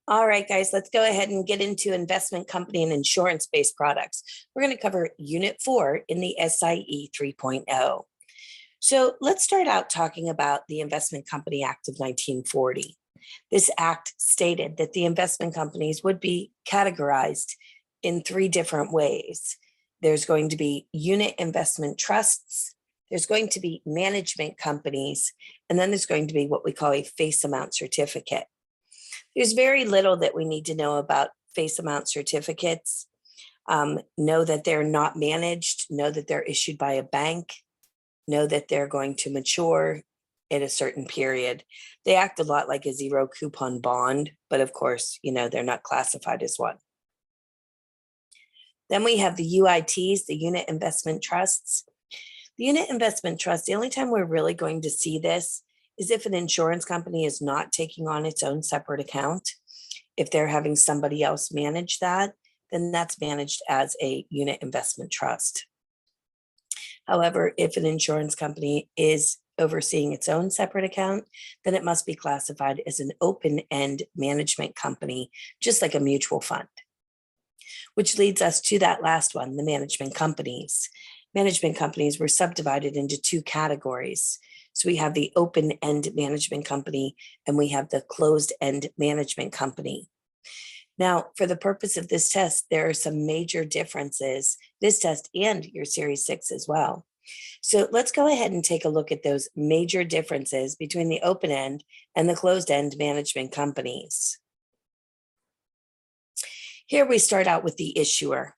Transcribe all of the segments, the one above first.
All right, guys, let's go ahead and get into investment company and insurance-based products. We're going to cover Unit 4 in the SIE 3.0. So let's start out talking about the Investment Company Act of 1940. This act stated that the investment companies would be categorized in three different ways. There's going to be unit investment trusts, there's going to be management companies, and then there's going to be what we call a face amount certificate. There's very little that we need to know about face amount certificates. Know that they're not managed, know that they're issued by a bank, know that they're going to mature at a certain period. They act a lot like a zero coupon bond, but of course, they're not classified as one. Then we have the UITs, the unit investment trusts. The unit investment trust, the only time we're really going to see this is if an insurance company is not taking on its own separate account. If they're having somebody else manage that, then that's managed as a unit investment trust. However, if an insurance company is overseeing its own separate account, then it must be classified as an open-end management company, just like a mutual fund. Which leads us to that last one, the management companies. Management companies were subdivided into two categories. So we have the open-end management company and we have the closed-end management company. Now, for the purpose of this test, there are some major differences, this test and your Series 6 as well. So let's go ahead and take a look at those major differences between the open-end and the closed-end management companies. Here we start out with the issuer.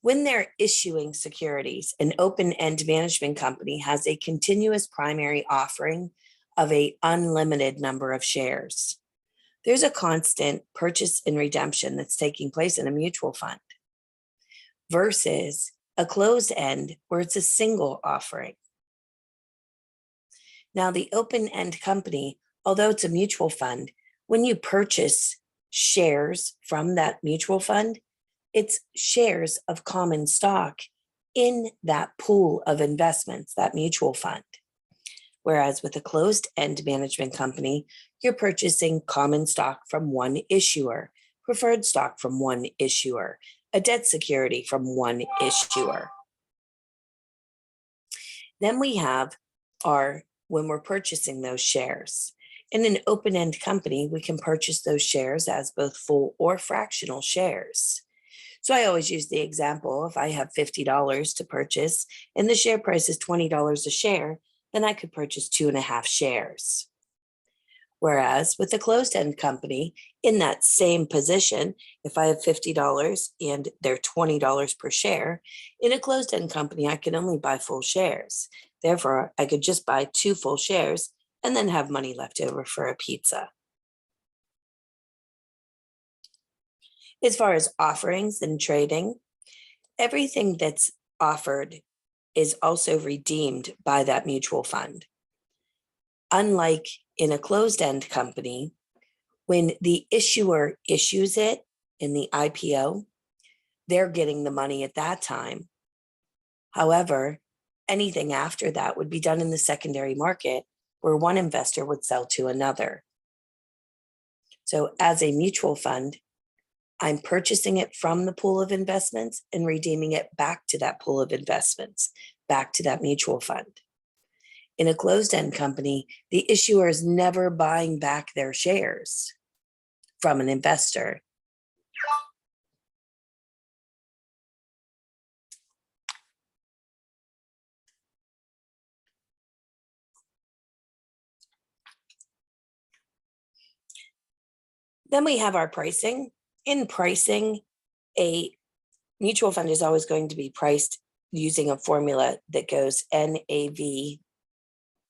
When they're issuing securities, an open-end management company has a continuous primary offering of an unlimited number of shares. There's a constant purchase and redemption that's taking place in a mutual fund versus a closed end where it's a single offering. Now, the open-end company, although it's a mutual fund, when you purchase shares from that mutual fund, it's shares of common stock in that pool of investments, that mutual fund. Whereas with a closed-end management company, you're purchasing common stock from one issuer, preferred stock from one issuer, a debt security from one issuer. Then we have when we're purchasing those shares. In an open-end company, we can purchase those shares as both full or fractional shares. So I always use the example, if I have $50 to purchase and the share price is $20 a share, then I could purchase 2.5 shares. Whereas with a closed-end company, in that same position, if I have $50 and they're $20 per share, in a closed-end company, I can only buy full shares. Therefore, I could just buy 2 full shares and then have money left over for a pizza. As far as offerings and trading, everything that's offered is also redeemed by that mutual fund. Unlike in a closed-end company, when the issuer issues it in the IPO, they're getting the money at that time. However, anything after that would be done in the secondary market where one investor would sell to another. So as a mutual fund, I'm purchasing it from the pool of investments and redeeming it back to that pool of investments, back to that mutual fund. In a closed-end company, the issuer is never buying back their shares from an investor. Then we have our pricing. In pricing, a mutual fund is always going to be priced using a formula that goes NAV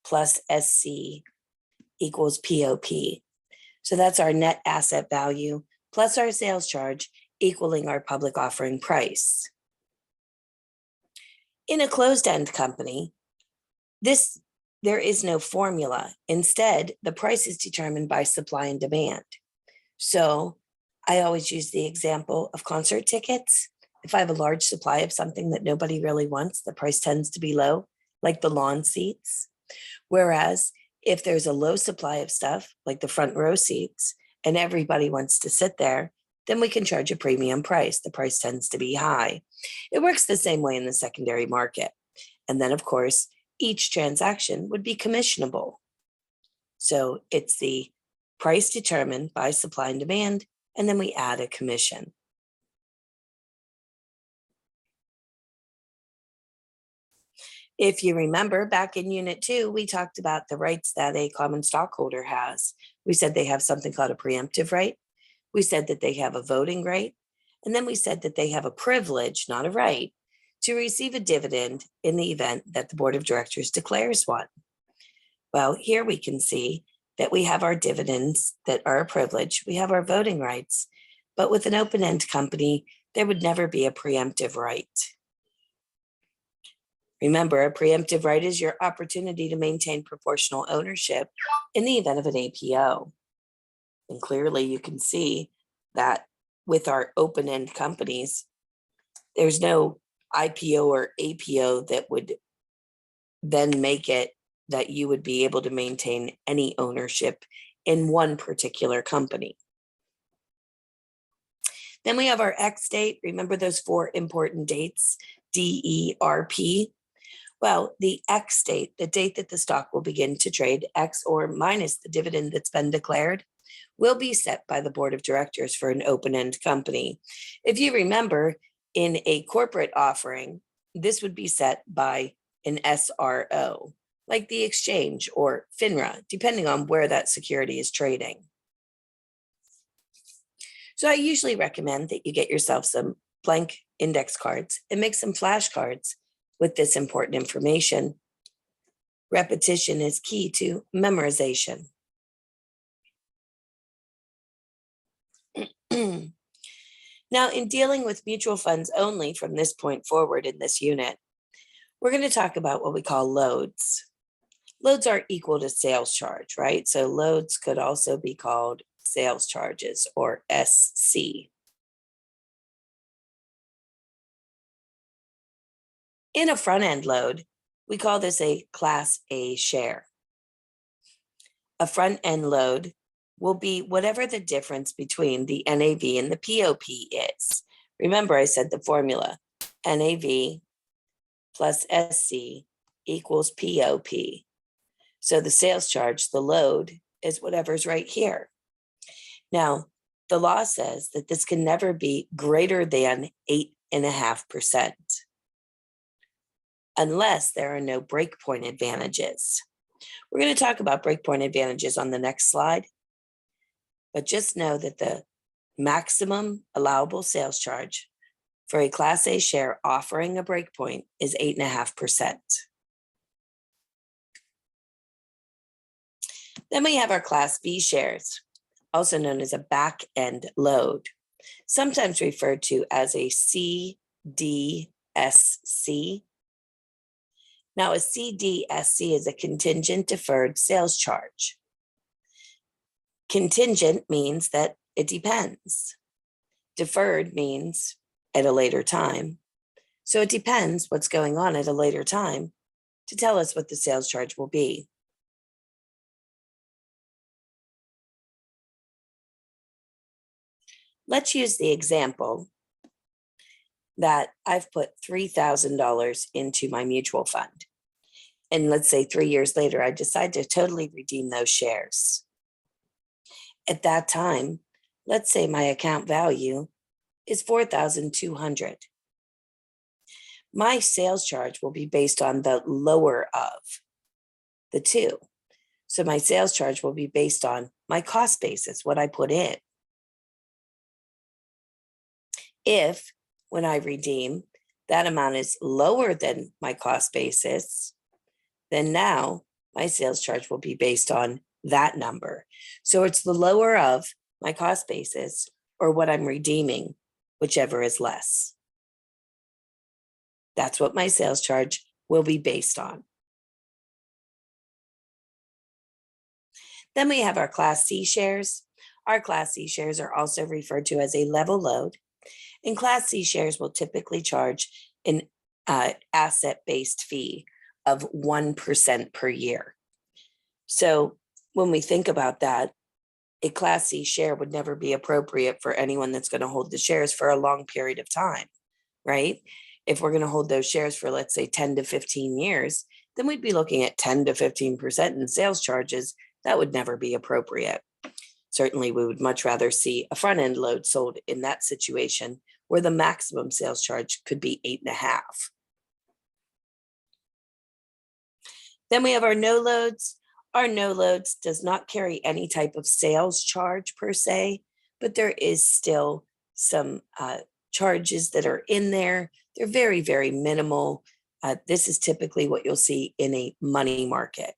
plus SC equals POP. So that's our net asset value plus our sales charge equaling our public offering price. In a closed-end company, there is no formula. Instead, the price is determined by supply and demand. So I always use the example of concert tickets. If I have a large supply of something that nobody really wants, the price tends to be low, like the lawn seats. Whereas if there's a low supply of stuff, like the front row seats, and everybody wants to sit there, then we can charge a premium price. The price tends to be high. It works the same way in the secondary market. And then, of course, each transaction would be commissionable. So it's the price determined by supply and demand, and then we add a commission. If you remember back in Unit 2, we talked about the rights that a common stockholder has. We said they have something called a preemptive right. We said that they have a voting right. And then we said that they have a privilege, not a right, to receive a dividend in the event that the board of directors declares one. Well, here we can see that we have our dividends that are a privilege. We have our voting rights, but with an open-end company, there would never be a preemptive right. Remember, a preemptive right is your opportunity to maintain proportional ownership in the event of an APO. And clearly you can see that with our open-end companies, there's no IPO or APO that would then make it that you would be able to maintain any ownership in one particular company. Then we have our X date. Remember those 4 important dates, DERP? Well, the X date, the date that the stock will begin to trade, X or minus the dividend that's been declared, will be set by the board of directors for an open-end company. If you remember, in a corporate offering, this would be set by an SRO, like the exchange or FINRA, depending on where that security is trading. So I usually recommend that you get yourself some blank index cards and make some flashcards with this important information. Repetition is key to memorization. Now, in dealing with mutual funds only from this point forward in this unit, we're going to talk about what we call loads. Loads are equal to sales charge, right? So loads could also be called sales charges or SC. In a front-end load, we call this a Class A share. A front-end load will be whatever the difference between the NAV and the POP is. Remember, I said the formula, NAV plus SC equals POP. So the sales charge, the load, is whatever's right here. Now, the law says that this can never be greater than 8.5%. unless there are no breakpoint advantages. We're going to talk about breakpoint advantages on the next slide, but just know that the maximum allowable sales charge for a Class A share offering a breakpoint is 8.5%. Then we have our Class B shares, also known as a back-end load, sometimes referred to as a CDSC. Now, a CDSC is a contingent deferred sales charge. Contingent means that it depends. Deferred means at a later time. So it depends what's going on at a later time to tell us what the sales charge will be. Let's use the example that I've put $3,000 into my mutual fund. And let's say 3 years later, I decide to totally redeem those shares. At that time, let's say my account value is $4,200. My sales charge will be based on the lower of the two. So my sales charge will be based on my cost basis, what I put in. If, when I redeem, that amount is lower than my cost basis, then now my sales charge will be based on that number. So it's the lower of my cost basis or what I'm redeeming, whichever is less. That's what my sales charge will be based on. Then we have our Class C shares. Our Class C shares are also referred to as a level load. And Class C shares will typically charge an asset-based fee of 1% per year. So when we think about that, a Class C share would never be appropriate for anyone that's going to hold the shares for a long period of time, right? If we're going to hold those shares for, let's say, 10 to 15 years, then we'd be looking at 10 to 15% in sales charges. That would never be appropriate. Certainly, we would much rather see a front end load sold in that situation where the maximum sales charge could be 8.5. Then we have our no loads. Our no loads does not carry any type of sales charge per se, but there is still some charges that are in there. They're very, very minimal. This is typically what you'll see in a money market.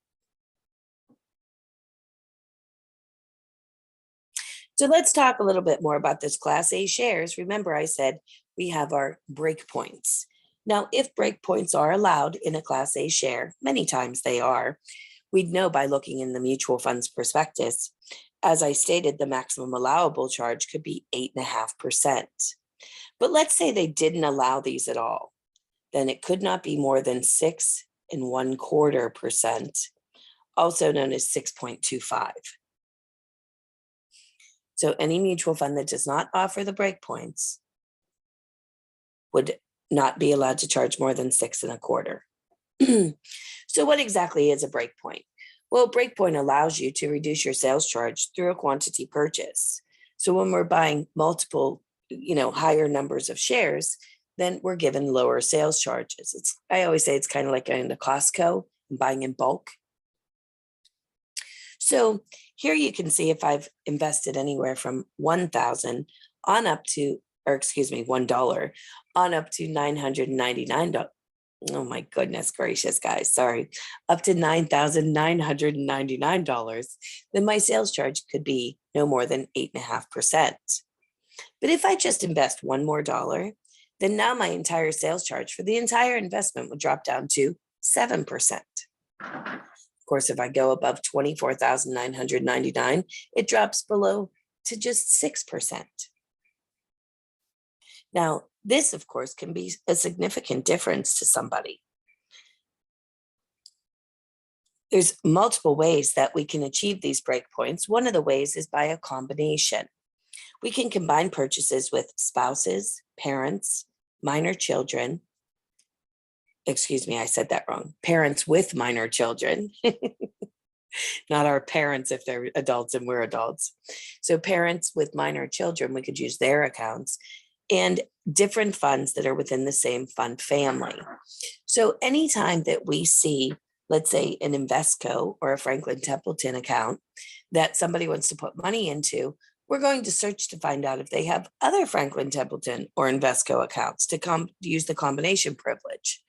So let's talk a little bit more about this Class A shares. Remember, I said we have our breakpoints. Now, if breakpoints are allowed in a Class A share, many times they are, we'd know by looking in the mutual fund's prospectus. As I stated, the maximum allowable charge could be 8.5%. But let's say they didn't allow these at all, then it could not be more than 6.25%, also known as 6.25. So any mutual fund that does not offer the breakpoints would not be allowed to charge more than 6.25. So what exactly is a breakpoint? Well, a breakpoint allows you to reduce your sales charge through a quantity purchase. So when we're buying multiple, higher numbers of shares, then we're given lower sales charges. I always say it's kind of like going to Costco and buying in bulk. So here you can see if I've invested anywhere from $1,000 on up to, $1 on up to $999. Oh my goodness gracious, guys, sorry. Up to $9,999, then my sales charge could be no more than 8.5%. But if I just invest one more dollar, then now my entire sales charge for the entire investment would drop down to 7%. Of course, if I go above $24,999, it drops below to just 6%. Now, this, of course, can be a significant difference to somebody. There's multiple ways that we can achieve these breakpoints. One of the ways is by a combination. We can combine purchases with spouses, parents, minor children. Excuse me, I said that wrong. Parents with minor children, not our parents if they're adults and we're adults. So parents with minor children, we could use their accounts and different funds that are within the same fund family. So anytime that we see, let's say, an Invesco or a Franklin Templeton account that somebody wants to put money into, we're going to search to find out if they have other Franklin Templeton or Invesco accounts to use the combination privilege.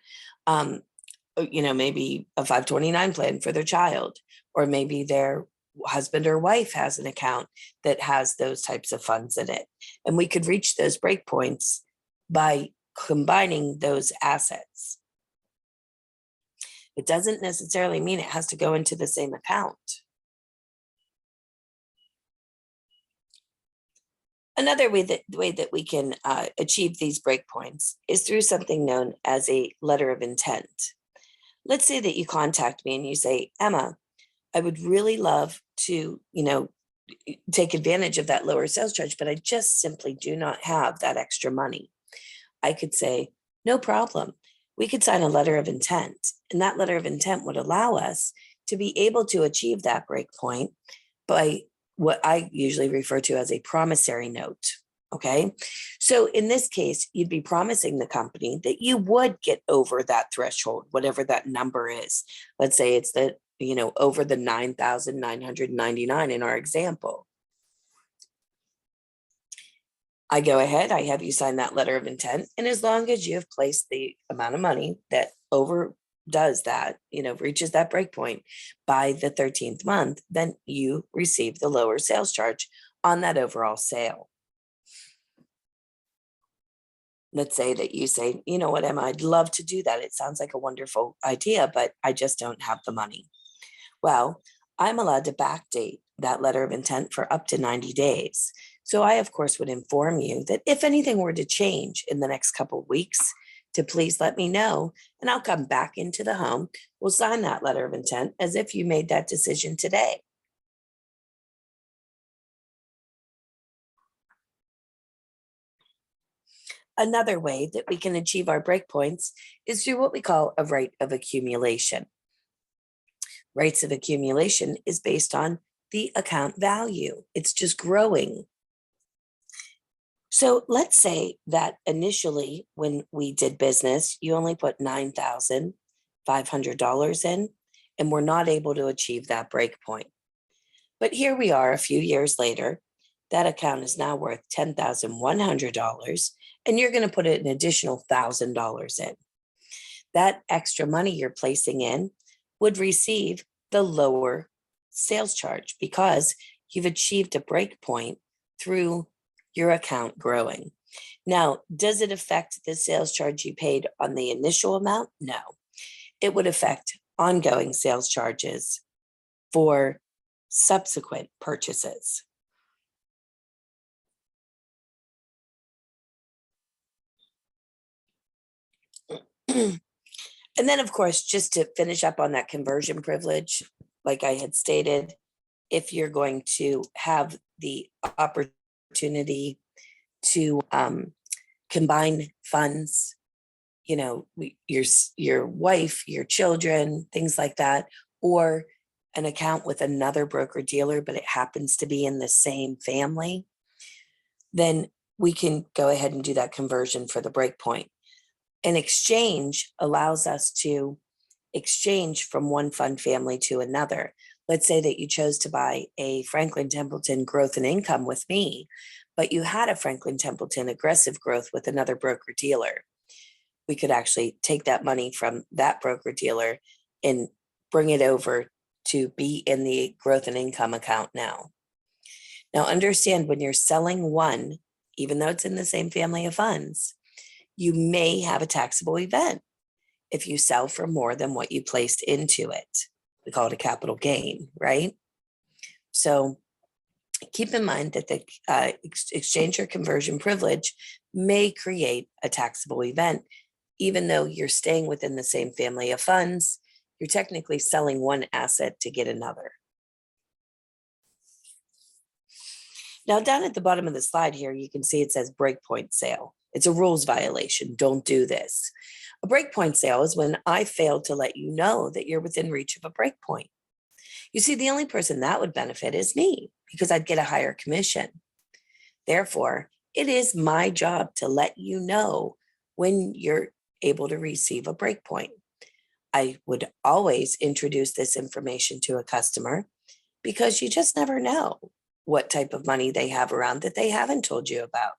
Maybe a 529 plan for their child, or maybe their husband or wife has an account that has those types of funds in it. And we could reach those breakpoints by combining those assets. It doesn't necessarily mean it has to go into the same account. Another way that we can achieve these breakpoints is through something known as a letter of intent. Let's say that you contact me and you say, Emma, I would really love to, take advantage of that lower sales charge, but I just simply do not have that extra money. I could say, no problem. We could sign a letter of intent, and that letter of intent would allow us to be able to achieve that breakpoint by what I usually refer to as a promissory note. Okay. So in this case, you'd be promising the company that you would get over that threshold, whatever that number is. Let's say it's over the 9,999 in our example. I go ahead, I have you sign that letter of intent. And as long as you have placed the amount of money that overdoes that, reaches that breakpoint by the 13th month, then you receive the lower sales charge on that overall sale. Let's say that you say, you know what, Emma, I'd love to do that. It sounds like a wonderful idea, but I just don't have the money. Well, I'm allowed to backdate that letter of intent for up to 90 days. So I, of course, would inform you that if anything were to change in the next couple of weeks, to please let me know, and I'll come back into the home. We'll sign that letter of intent as if you made that decision today. Another way that we can achieve our breakpoints is through what we call a rate of accumulation. Rates of accumulation is based on the account value. It's just growing. So let's say that initially when we did business, you only put $9,500 in, and we're not able to achieve that break point. But here we are a few years later, that account is now worth $10,100, and you're going to put an additional $1,000 in. That extra money you're placing in would receive the lower sales charge because you've achieved a break point through your account growing. Now, does it affect the sales charge you paid on the initial amount? No. It would affect ongoing sales charges for subsequent purchases. And then, of course, just to finish up on that conversion privilege, like I had stated, if you're going to have the opportunity to combine funds, your wife, your children, things like that, or an account with another broker dealer, but it happens to be in the same family, then we can go ahead and do that conversion for the breakpoint. An exchange allows us to exchange from one fund family to another. Let's say that you chose to buy a Franklin Templeton Growth and Income with me, but you had a Franklin Templeton Aggressive Growth with another broker dealer. We could actually take that money from that broker dealer and bring it over to be in the Growth and Income account now. Now, understand when you're selling one, even though it's in the same family of funds, you may have a taxable event if you sell for more than what you placed into it. We call it a capital gain, right? So keep in mind that the exchange or conversion privilege may create a taxable event. Even though you're staying within the same family of funds, you're technically selling one asset to get another. Now, down at the bottom of the slide here, you can see it says breakpoint sale. It's a rules violation. Don't do this. A breakpoint sale is when I fail to let you know that you're within reach of a breakpoint. You see, the only person that would benefit is me because I'd get a higher commission. Therefore, it is my job to let you know when you're able to receive a breakpoint. I would always introduce this information to a customer because you just never know what type of money they have around that they haven't told you about.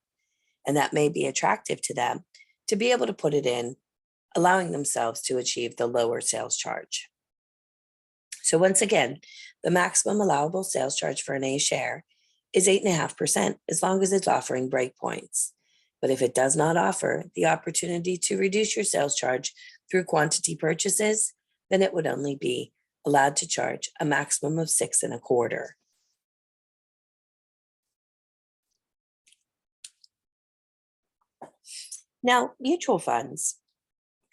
And that may be attractive to them to be able to put it in, allowing themselves to achieve the lower sales charge. So once again, the maximum allowable sales charge for an A share is 8.5% as long as it's offering breakpoints. But if it does not offer the opportunity to reduce your sales charge through quantity purchases, then it would only be allowed to charge a maximum of 6.25%. Now, mutual funds,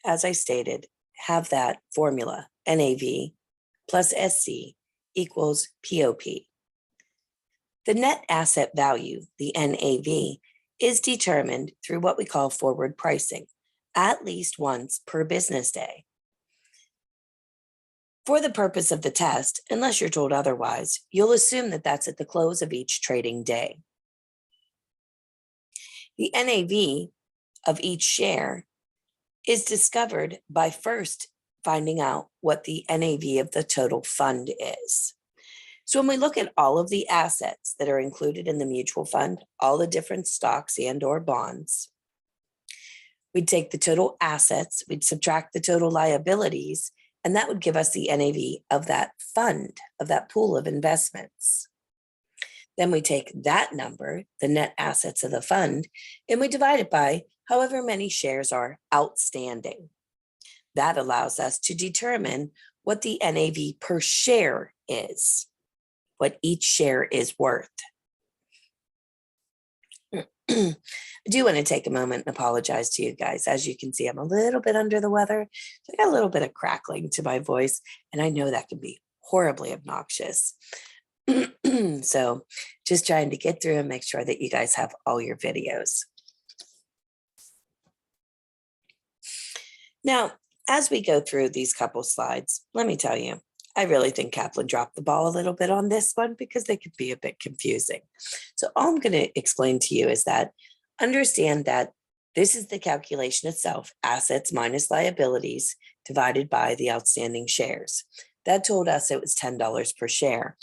as I stated, have that formula, NAV plus SC equals POP. The net asset value, the NAV, is determined through what we call forward pricing, at least once per business day. For the purpose of the test, unless you're told otherwise, you'll assume that that's at the close of each trading day. The NAV of each share is discovered by first finding out what the NAV of the total fund is. So when we look at all of the assets that are included in the mutual fund, all the different stocks and or bonds, we'd take the total assets, we'd subtract the total liabilities, and that would give us the NAV of that fund, of that pool of investments. Then we take that number, the net assets of the fund, and we divide it by however many shares are outstanding. That allows us to determine what the NAV per share is, what each share is worth. I do want to take a moment and apologize to you guys. As you can see, I'm a little bit under the weather. So I got a little bit of crackling to my voice, and I know that can be horribly obnoxious. So just trying to get through and make sure that you guys have all your videos. Now, as we go through these couple slides, let me tell you, I really think Kaplan dropped the ball a little bit on this one because they could be a bit confusing. So all I'm going to explain to you is that understand that this is the calculation itself, assets minus liabilities divided by the outstanding shares. That told us it was $10 per share.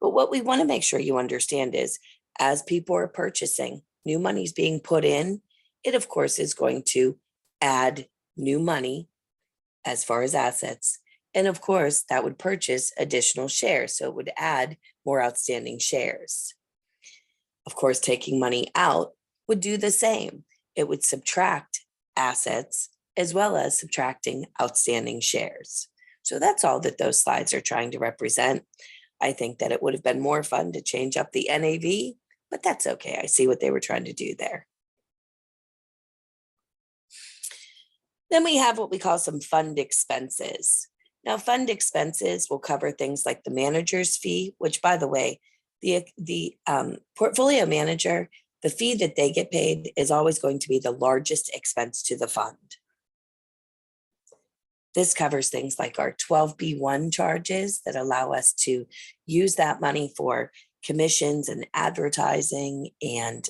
But what we want to make sure you understand is as people are purchasing, new money is being put in, it of course is going to add new money as far as assets. And of course, that would purchase additional shares. So it would add more outstanding shares. Of course, taking money out would do the same. It would subtract assets as well as subtracting outstanding shares. So that's all that those slides are trying to represent. I think that it would have been more fun to change up the NAV, but that's okay. I see what they were trying to do there. Then we have what we call some fund expenses. Now, fund expenses will cover things like the manager's fee, which, by the way, the portfolio manager, the fee that they get paid is always going to be the largest expense to the fund. This covers things like our 12B1 charges that allow us to use that money for commissions and advertising and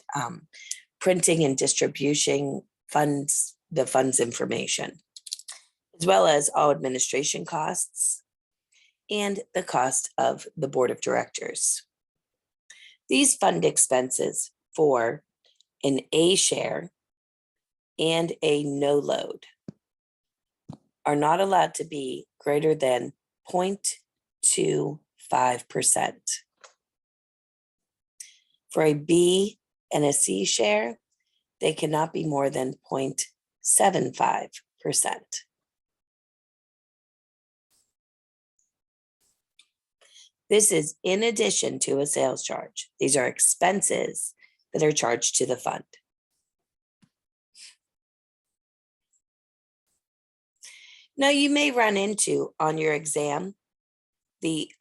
printing and distribution funds, the fund's information, as well as all administration costs and the cost of the board of directors. These fund expenses for an A share and a no load are not allowed to be greater than 0.25%. For a B and a C share, they cannot be more than 0.75%. This is in addition to a sales charge. These are expenses that are charged to the fund. Now, you may run into on your exam the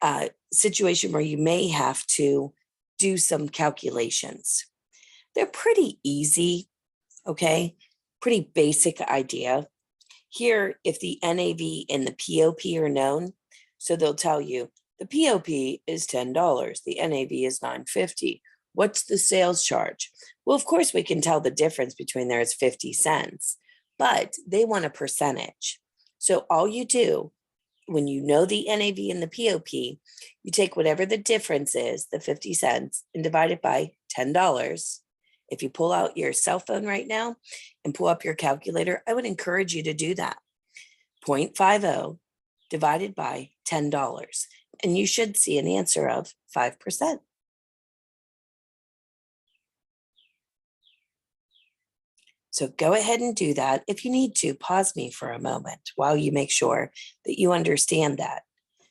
situation where you may have to do some calculations. They're pretty easy, okay? Pretty basic idea. Here, if the NAV and the POP are known, so they'll tell you the POP is $10, the NAV is $9.50. What's the sales charge? Well, of course, we can tell the difference between there is 50 cents, but they want a percentage. So all you do when you know the NAV and the POP, you take whatever the difference is, the 50 cents, and divide it by $10. If you pull out your cell phone right now and pull up your calculator, I would encourage you to do that. 0.50 divided by $10. And you should see an answer of 5%. So go ahead and do that. If you need to, pause me for a moment while you make sure that you understand that.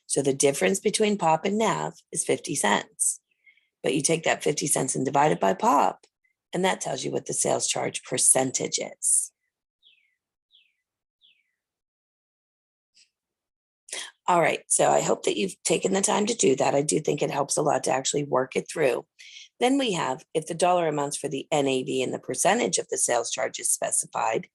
So the difference between POP and NAV is 50 cents. But you take that 50 cents and divide it by POP, and that tells you what the sales charge percentage is. All right, so I hope that you've taken the time to do that. I do think it helps a lot to actually work it through. Then we have, if the dollar amounts for the NAV and the percentage of the sales charge is specified,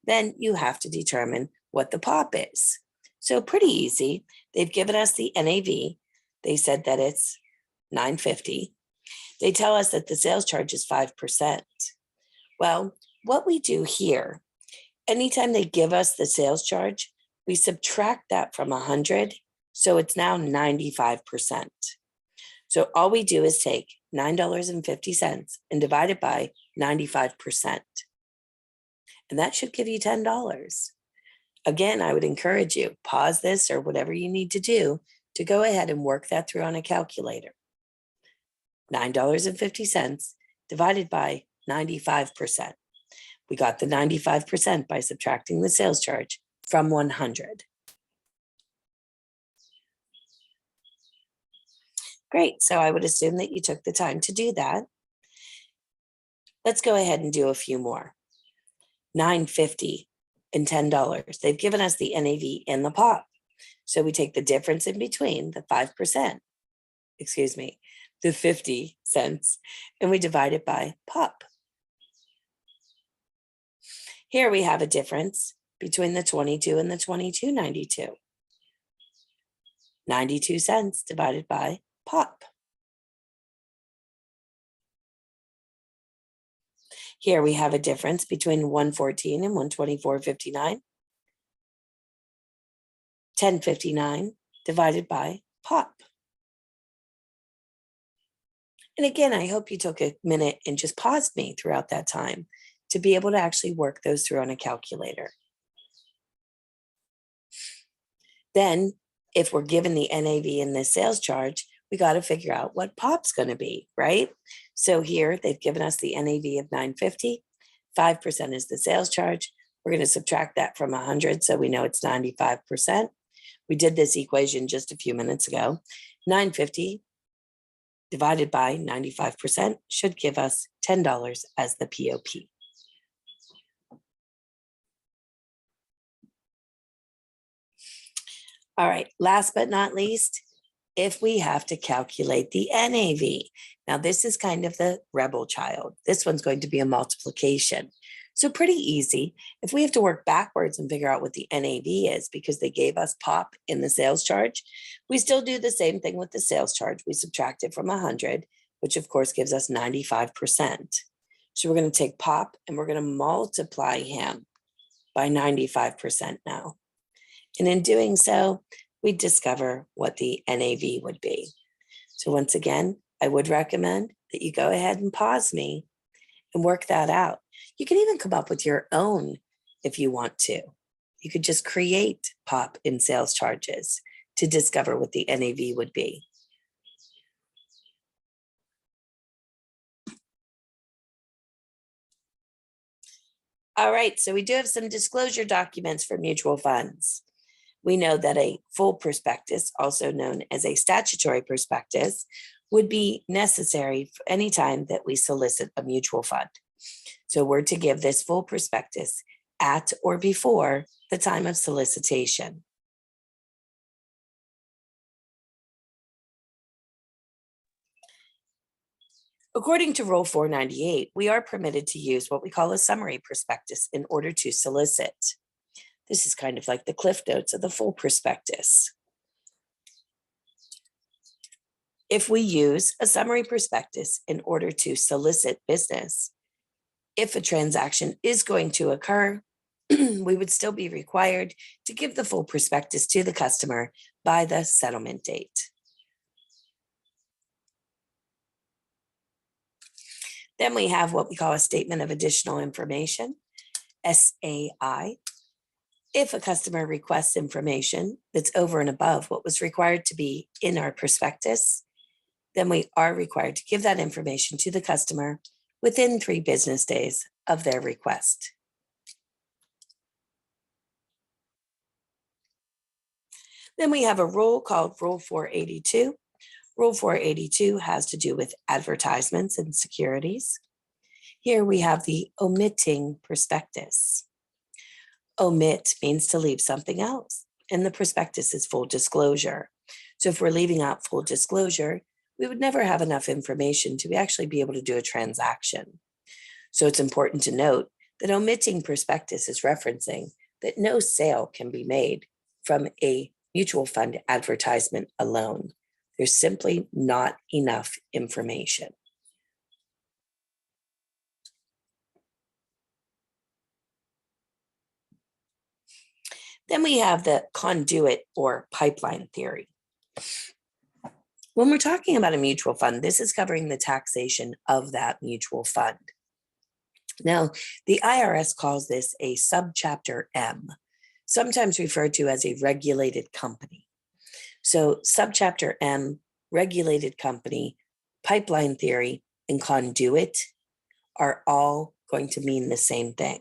then you have to determine what the POP is. So pretty easy. They've given us the NAV. They said that it's $9.50. They tell us that the sales charge is 5%. Well, what we do here, anytime they give us the sales charge, we subtract that from 100, so it's now 95%. So all we do is take $9.50 and divide it by 95%. And that should give you $10. Again, I would encourage you, pause this or whatever you need to do to go ahead and work that through on a calculator. $9.50 divided by 95%. We got the 95% by subtracting the sales charge from 100. Great, so I would assume that you took the time to do that. Let's go ahead and do a few more. $9.50 and $10. They've given us the NAV and the POP. So we take the difference in between, the 5%, the 50 cents, and we divide it by POP. Here we have a difference. between the 22 and the 22.92. 92 cents divided by POP. Here we have a difference between 114 and 124.59. 10.59 divided by POP. And again, I hope you took a minute and just paused me throughout that time to be able to actually work those through on a calculator. Then, if we're given the NAV and the sales charge, we got to figure out what POP's going to be, right? So here they've given us the NAV of $9.50. 5% is the sales charge. We're going to subtract that from 100, so we know it's 95%. We did this equation just a few minutes ago. 950 divided by 95% should give us $10 as the POP. All right, last but not least, if we have to calculate the NAV. Now, this is kind of the rebel child. This one's going to be a multiplication. So pretty easy. If we have to work backwards and figure out what the NAV is because they gave us POP in the sales charge, we still do the same thing with the sales charge. We subtract it from 100, which of course gives us 95%. So we're going to take POP and we're going to multiply him by 95% now. And in doing so, we discover what the NAV would be. So once again, I would recommend that you go ahead and pause me and work that out. You can even come up with your own if you want to. You could just create POP in sales charges to discover what the NAV would be. All right, so we do have some disclosure documents for mutual funds. We know that a full prospectus, also known as a statutory prospectus, would be necessary for any time that we solicit a mutual fund. So we're to give this full prospectus at or before the time of solicitation. According to Rule 498, we are permitted to use what we call a summary prospectus in order to solicit. This is kind of like the Cliff Notes of the full prospectus. If we use a summary prospectus in order to solicit business, if a transaction is going to occur, we would still be required to give the full prospectus to the customer by the settlement date. Then we have what we call a Statement of Additional Information, SAI. If a customer requests information that's over and above what was required to be in our prospectus, then we are required to give that information to the customer within 3 business days of their request. Then we have a rule called Rule 482. Rule 482 has to do with advertisements and securities. Here we have the omitting prospectus. Omit means to leave something else, and the prospectus is full disclosure. So if we're leaving out full disclosure, we would never have enough information to actually be able to do a transaction. So it's important to note that omitting prospectus is referencing that no sale can be made from a mutual fund advertisement alone. There's simply not enough information. Then we have the conduit or pipeline theory. When we're talking about a mutual fund, this is covering the taxation of that mutual fund. Now, the IRS calls this a subchapter M, sometimes referred to as a regulated company. So subchapter M, regulated company, pipeline theory, and conduit are all going to mean the same thing.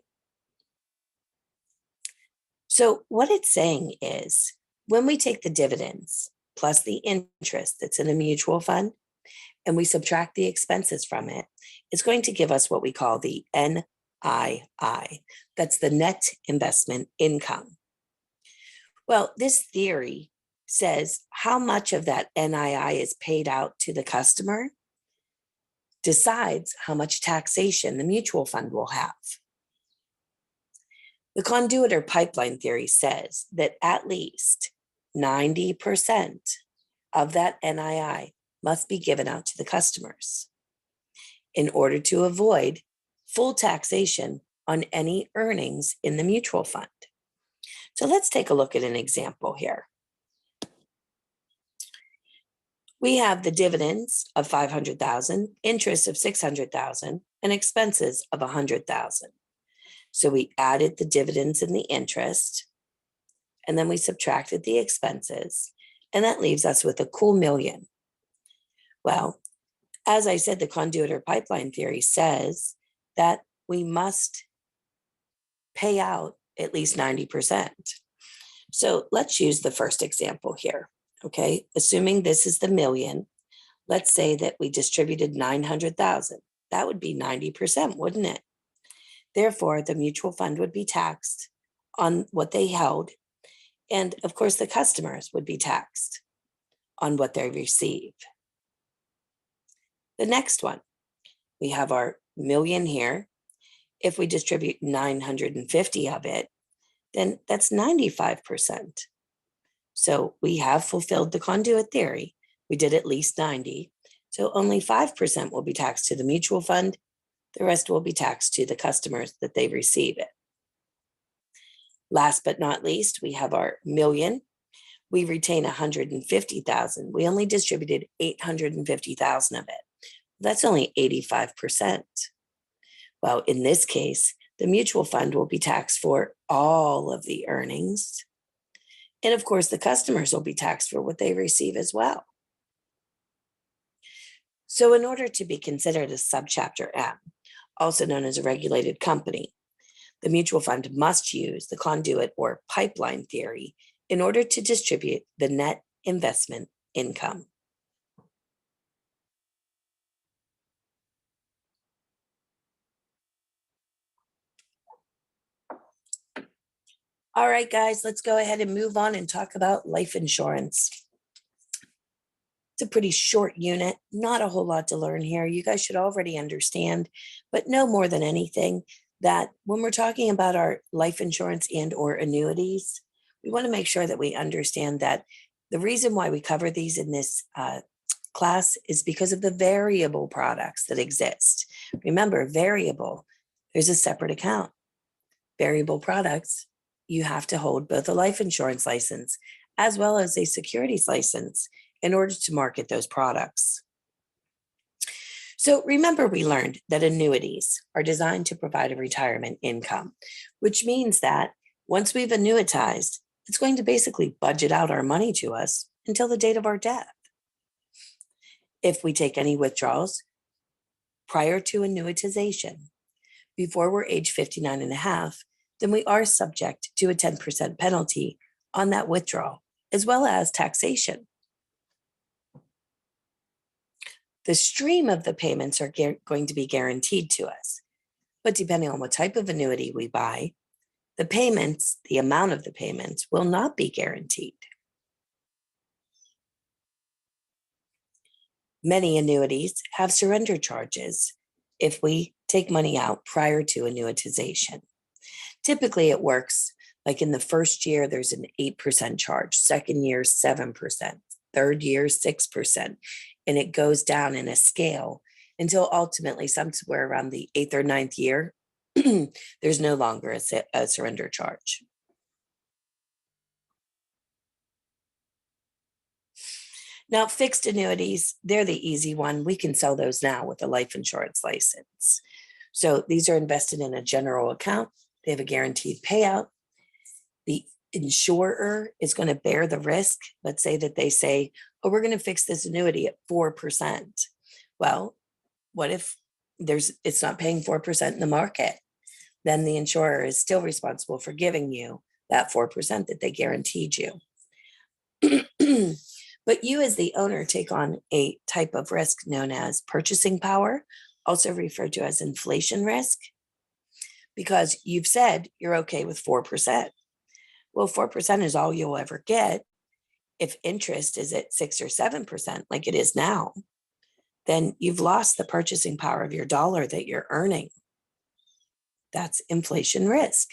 So what it's saying is when we take the dividends plus the interest that's in a mutual fund and we subtract the expenses from it, it's going to give us what we call the NII. That's the net investment income. Well, this theory says how much of that NII is paid out to the customer decides how much taxation the mutual fund will have. The conduit or pipeline theory says that at least 90% of that NII must be given out to the customers in order to avoid full taxation on any earnings in the mutual fund. So let's take a look at an example here. We have the dividends of 500,000, interest of 600,000, and expenses of 100,000. So we added the dividends and the interest, and then we subtracted the expenses, and that leaves us with a cool million. Well, as I said, the conduit or pipeline theory says that we must pay out at least 90%. So let's use the first example here. Okay, assuming this is the million, let's say that we distributed 900,000. That would be 90%, wouldn't it? Therefore, the mutual fund would be taxed on what they held. And of course, the customers would be taxed on what they receive. The next one, we have our million here. If we distribute 950 of it, then that's 95%. So we have fulfilled the conduit theory. We did at least 90. So only 5% will be taxed to the mutual fund. The rest will be taxed to the customers that they receive it. Last but not least, we have our million. We retain 150,000. We only distributed 850,000 of it. That's only 85%. Well, in this case, the mutual fund will be taxed for all of the earnings. And of course, the customers will be taxed for what they receive as well. So in order to be considered a subchapter M, also known as a regulated company, the mutual fund must use the conduit or pipeline theory in order to distribute the net investment income. All right, guys, let's go ahead and move on and talk about life insurance. It's a pretty short unit, not a whole lot to learn here. You guys should already understand, but know more than anything that when we're talking about our life insurance and or annuities, we want to make sure that we understand that the reason why we cover these in this class is because of the variable products that exist. Remember, variable, there's a separate account. Variable products, you have to hold both a life insurance license as well as a securities license in order to market those products. So remember, we learned that annuities are designed to provide a retirement income, which means that once we've annuitized, it's going to basically budget out our money to us until the date of our death. If we take any withdrawals prior to annuitization, before we're age 59 and a half, then we are subject to a 10% penalty on that withdrawal, as well as taxation. The stream of the payments are going to be guaranteed to us, but depending on what type of annuity we buy, the payments, the amount of the payments will not be guaranteed. Many annuities have surrender charges if we take money out prior to annuitization. Typically, it works like in the first year, there's an 8% charge, second year, 7%, third year, 6%, and it goes down in a scale until ultimately somewhere around the 8th or 9th year, there's no longer a surrender charge. Now, fixed annuities, they're the easy one. We can sell those now with a life insurance license. So these are invested in a general account. They have a guaranteed payout. The insurer is going to bear the risk. Let's say that they say, oh, we're going to fix this annuity at 4%. Well, what if it's not paying 4% in the market? Then the insurer is still responsible for giving you that 4% that they guaranteed you. But you as the owner take on a type of risk known as purchasing power, also referred to as inflation risk, because you've said you're okay with 4%. Well, 4% is all you'll ever get. If interest is at 6 or 7%, like it is now, then you've lost the purchasing power of your dollar that you're earning. That's inflation risk.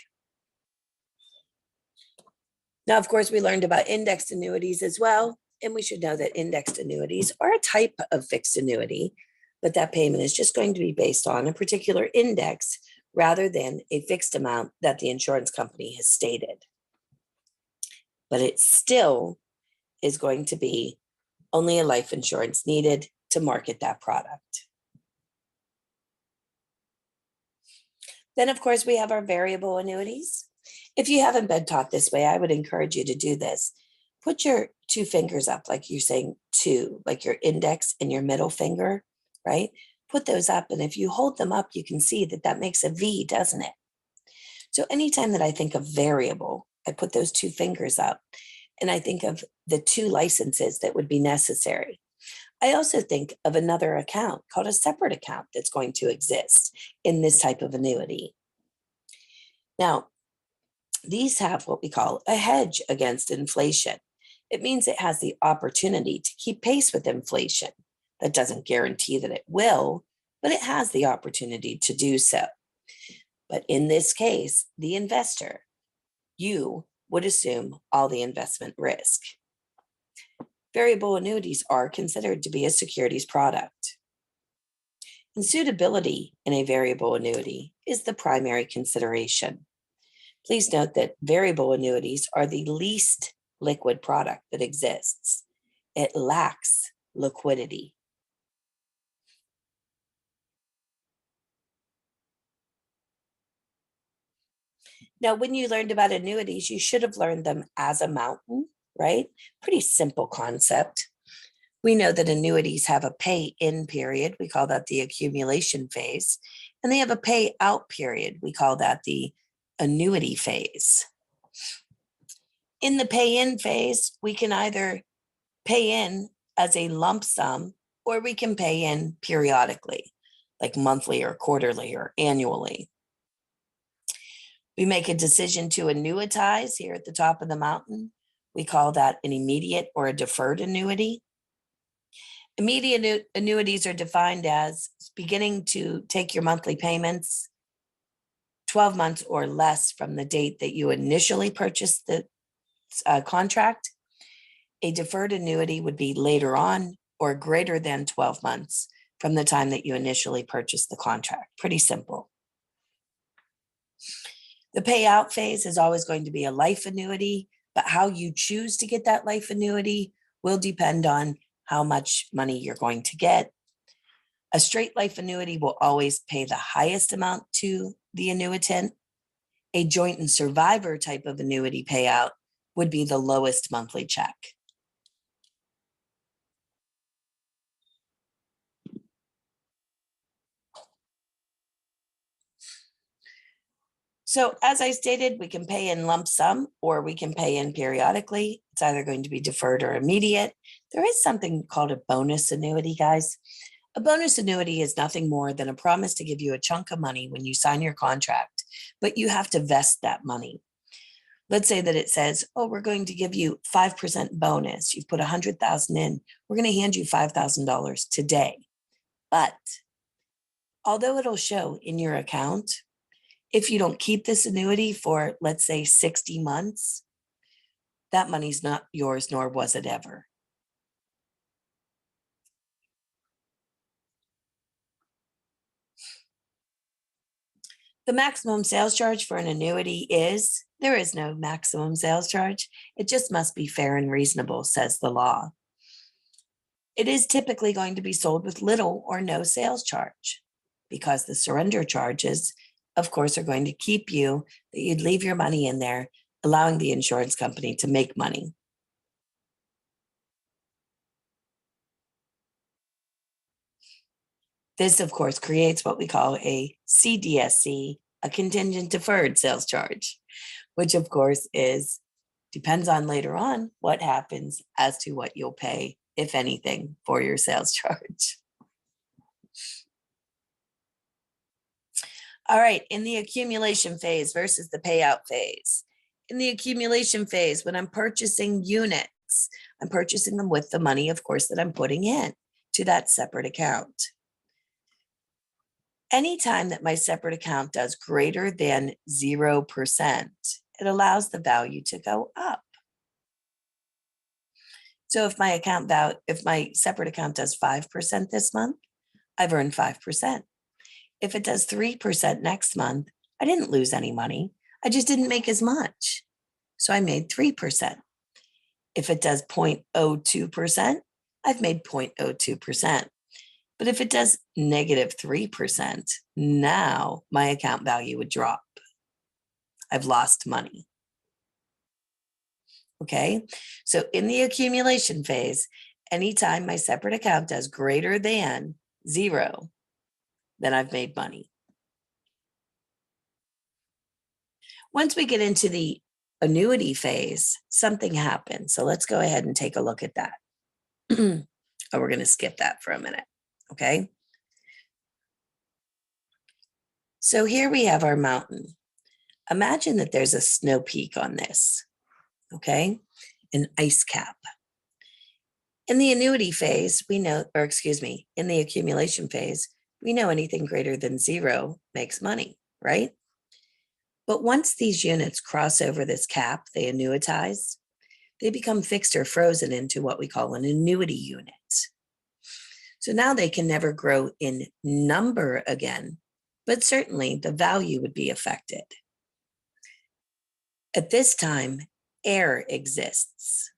Now, of course, we learned about indexed annuities as well. And we should know that indexed annuities are a type of fixed annuity, but that payment is just going to be based on a particular index rather than a fixed amount that the insurance company has stated. But it still is going to be only a life insurance needed to market that product. Then, of course, we have our variable annuities. If you haven't been taught this way, I would encourage you to do this. Put your two fingers up, like you're saying two, like your index and your middle finger, right? Put those up. And if you hold them up, you can see that that makes a V, doesn't it? So anytime that I think of variable, I put those two fingers up and I think of the two licenses that would be necessary. I also think of another account called a separate account that's going to exist in this type of annuity. Now, these have what we call a hedge against inflation. It means it has the opportunity to keep pace with inflation. That doesn't guarantee that it will, but it has the opportunity to do so. But in this case, the investor, you would assume all the investment risk. Variable annuities are considered to be a securities product. And suitability in a variable annuity is the primary consideration. Please note that variable annuities are the least liquid product that exists. It lacks liquidity. Now, when you learned about annuities, you should have learned them as a mountain, right? Pretty simple concept. We know that annuities have a pay-in period. We call that the accumulation phase. And they have a pay-out period. We call that the annuity phase. In the pay-in phase, we can either pay in as a lump sum or we can pay in periodically, like monthly or quarterly or annually. We make a decision to annuitize here at the top of the mountain. We call that an immediate or a deferred annuity. Immediate annuities are defined as beginning to take your monthly payments 12 months or less from the date that you initially purchased the contract. A deferred annuity would be later on or greater than 12 months from the time that you initially purchased the contract. Pretty simple. The payout phase is always going to be a life annuity, but how you choose to get that life annuity will depend on how much money you're going to get. A straight life annuity will always pay the highest amount to the annuitant. A joint and survivor type of annuity payout would be the lowest monthly check. So as I stated, we can pay in lump sum or we can pay in periodically. It's either going to be deferred or immediate. There is something called a bonus annuity, guys. A bonus annuity is nothing more than a promise to give you a chunk of money when you sign your contract, but you have to vest that money. Let's say that it says, oh, we're going to give you 5% bonus. You've put $100,000 in. We're going to hand you $5,000 today. But although it'll show in your account, if you don't keep this annuity for, let's say, 60 months, that money's not yours, nor was it ever. The maximum sales charge for an annuity is, there is no maximum sales charge. It just must be fair and reasonable, says the law. It is typically going to be sold with little or no sales charge because the surrender charges, of course, are going to keep you, that you'd leave your money in there, allowing the insurance company to make money. This, of course, creates what we call a CDSC, a contingent deferred sales charge, which of course depends on later on what happens as to what you'll pay, if anything, for your sales charge. All right, in the accumulation phase versus the payout phase. In the accumulation phase, when I'm purchasing units, I'm purchasing them with the money, of course, that I'm putting in to that separate account. Anytime that my separate account does greater than 0%, it allows the value to go up. So if if my separate account does 5% this month, I've earned 5%. If it does 3% next month, I didn't lose any money. I just didn't make as much. So I made 3%. If it does 0.02%, I've made 0.02%. But if it does negative 3%, now my account value would drop. I've lost money. Okay. So in the accumulation phase, anytime my separate account does greater than 0, then I've made money. Once we get into the annuity phase, something happens. So let's go ahead and take a look at that. Oh, we're going to skip that for a minute. Okay. So here we have our mountain. Imagine that there's a snow peak on this. Okay. An ice cap. In the annuity phase, we know, or excuse me, in the accumulation phase, we know anything greater than 0 makes money, right? But once these units cross over this cap, they annuitize, they become fixed or frozen into what we call an annuity unit. So now they can never grow in number again, but certainly the value would be affected. At this time, air exists.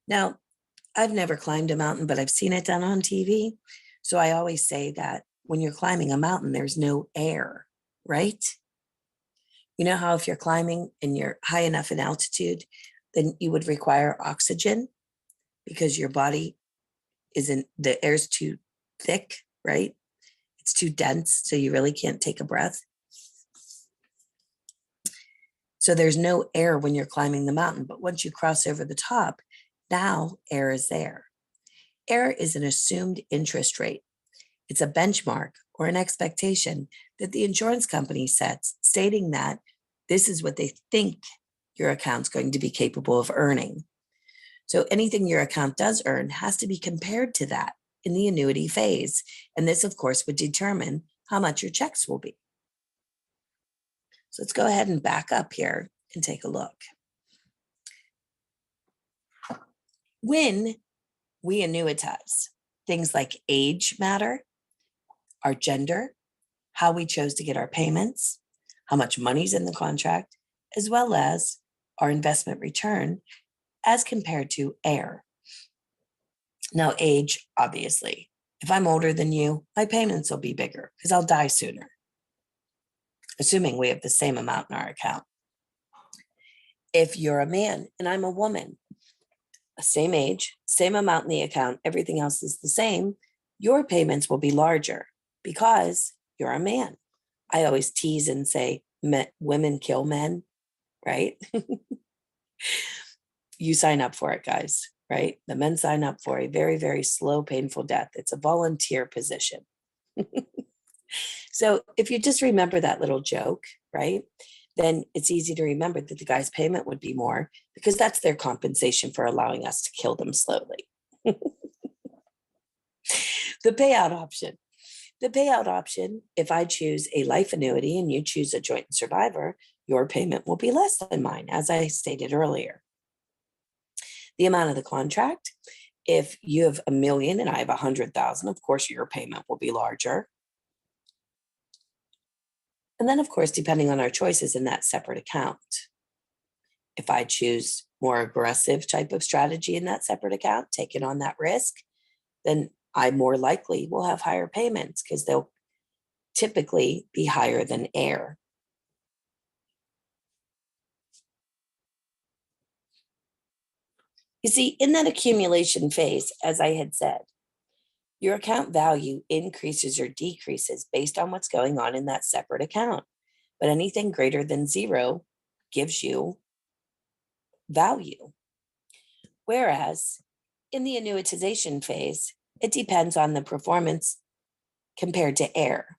Now, I've never climbed a mountain, but I've seen it done on TV. So I always say that when you're climbing a mountain, there's no air, right? You know how if you're climbing and you're high enough in altitude, then you would require oxygen because your body the air's too thick, right? It's too dense, so you really can't take a breath. So there's no air when you're climbing the mountain, but once you cross over the top, now air is there. Air is an assumed interest rate. It's a benchmark or an expectation that the insurance company sets, stating that this is what they think your account's going to be capable of earning. So anything your account does earn has to be compared to that in the annuity phase. And this, of course, would determine how much your checks will be. So let's go ahead and back up here and take a look. When we annuitize, things like age matter, our gender, how we chose to get our payments, how much money's in the contract, as well as our investment return as compared to air. Now, age, obviously. If I'm older than you, my payments will be bigger because I'll die sooner, assuming we have the same amount in our account. If you're a man and I'm a woman, same age, same amount in the account, everything else is the same, your payments will be larger because you're a man. I always tease and say, women kill men, right? You sign up for it, guys, right? The men sign up for a very, very slow, painful death. It's a volunteer position. So if you just remember that little joke, right, then it's easy to remember that the guy's payment would be more because that's their compensation for allowing us to kill them slowly. The payout option. The payout option, if I choose a life annuity and you choose a joint survivor, your payment will be less than mine, as I stated earlier. The amount of the contract, if you have $1 million and I have 100,000, of course, your payment will be larger. And then, of course, depending on our choices in that separate account. If I choose more aggressive type of strategy in that separate account, taking on that risk, then I more likely will have higher payments because they'll typically be higher than air. You see, in that accumulation phase, as I had said, your account value increases or decreases based on what's going on in that separate account. But anything greater than 0 gives you value. Whereas in the annuitization phase, it depends on the performance compared to air.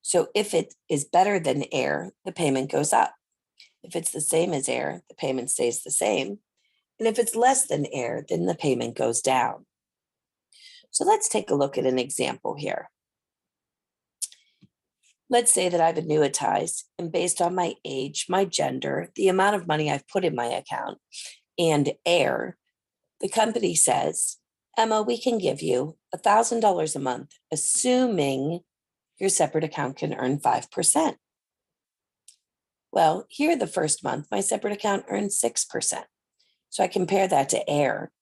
So if it is better than air, the payment goes up. If it's the same as air, the payment stays the same. And if it's less than air, then the payment goes down. So let's take a look at an example here. Let's say that I've annuitized, and based on my age, my gender, the amount of money I've put in my account, and air, The company says, Emma, we can give you $1,000 a month, assuming your separate account can earn 5%. Well, here the first month, my separate account earns 6%. So I compare that to AIR.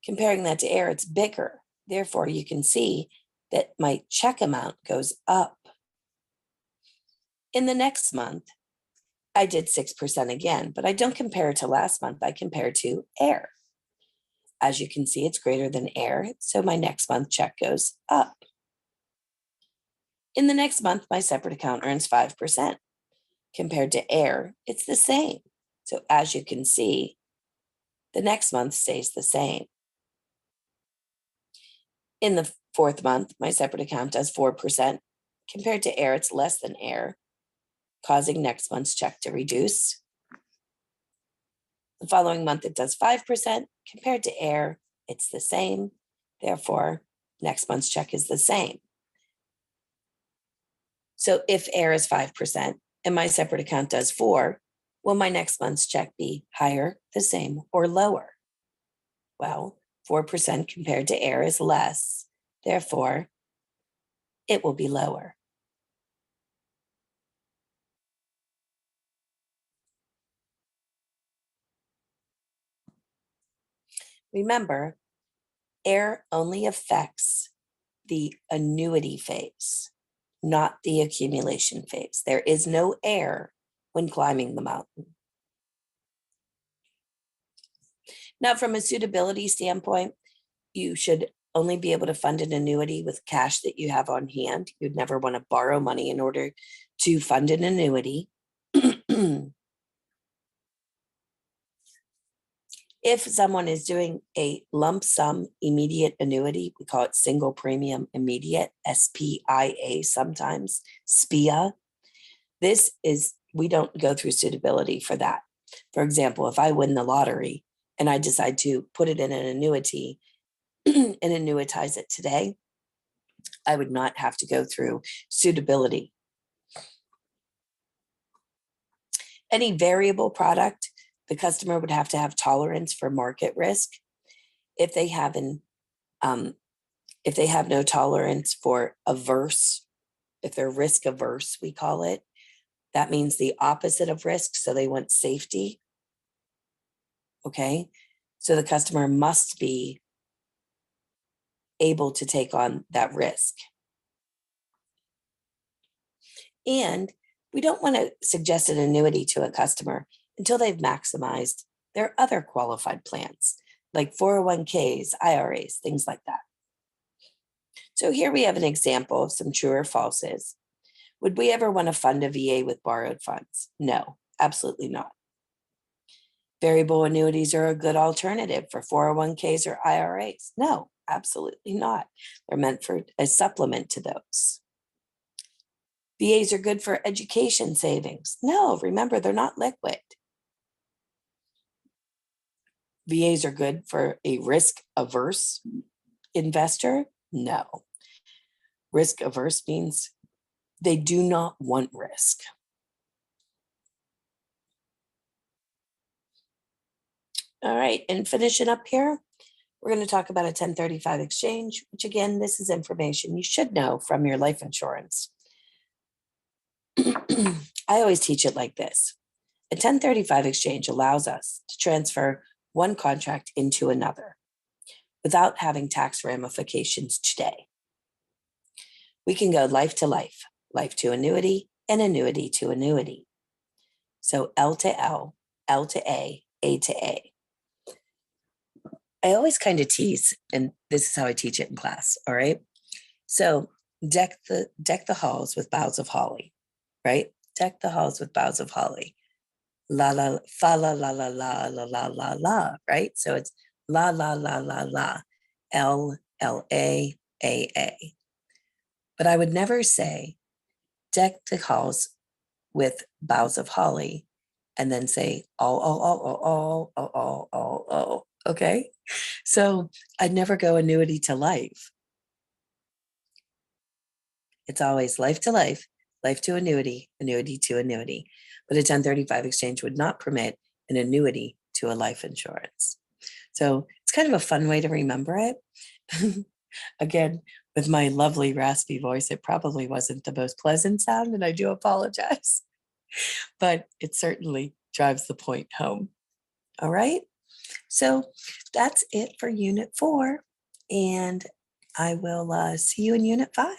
Comparing that to AIR, it's bigger. Therefore, you can see that my check amount goes up. In the next month, I did 6% again, but I don't compare to last month. I compare to AIR. As you can see, it's greater than AIR, so my next month check goes up. In the next month, my separate account earns 5%. Compared to AIR, it's the same. So as you can see, the next month stays the same. In the fourth month, my separate account does 4%. Compared to AIR, it's less than AIR, causing next month's check to reduce. The following month, it does 5%. Compared to AIR, it's the same. Therefore, next month's check is the same. So if AIR is 5% and my separate account does 4%, will my next month's check be higher, the same, or lower? Well, 4% compared to AIR is less. Therefore, it will be lower. Remember, AIR only affects the annuity phase, not the accumulation phase. There is no AIR when climbing the mountain. Now, from a suitability standpoint, you should only be able to fund an annuity with cash that you have on hand. You'd never want to borrow money in order to fund an annuity. If someone is doing a lump sum immediate annuity, we call it single premium immediate, SPIA sometimes, SPIA. We don't go through suitability for that. For example, if I win the lottery and I decide to put it in an annuity and annuitize it today, I would not have to go through suitability. Any variable product, the customer would have to have tolerance for market risk. If they have no tolerance for averse, if they're risk averse, we call it, that means the opposite of risk. So they want safety. Okay. So the customer must be able to take on that risk. And we don't want to suggest an annuity to a customer until they've maximized their other qualified plans, like 401ks, IRAs, things like that. So here we have an example of some true or falses. Would we ever want to fund a VA with borrowed funds? No, absolutely not. Variable annuities are a good alternative for 401ks or IRAs? No, absolutely not. They're meant for a supplement to those. VAs are good for education savings? No, remember, they're not liquid. VAs are good for a risk-averse investor? No. Risk-averse means they do not want risk. All right, and finishing up here, we're going to talk about a 1035 exchange, which again, this is information you should know from your life insurance. I always teach it like this. A 1035 exchange allows us to transfer one contract into another without having tax ramifications today. We can go life to life, life to annuity, and annuity to annuity. So L to L, L to A to A. I always kind of tease, and this is how I teach it in class, all right? So deck the halls with boughs of holly, right? Deck the halls with boughs of holly. La la fa la la la la la la la la, right? So it's la la la la la, L L A A. But I would never say deck the halls with boughs of holly and then say all. Okay, so I'd never go annuity to life. It's always life to life, life to annuity, annuity to annuity. But a 1035 exchange would not permit an annuity to a life insurance. So it's kind of a fun way to remember it. Again, with my lovely raspy voice, it probably wasn't the most pleasant sound, and I do apologize, but it certainly drives the point home. All right. So that's it for Unit 4, and I will see you in Unit 5.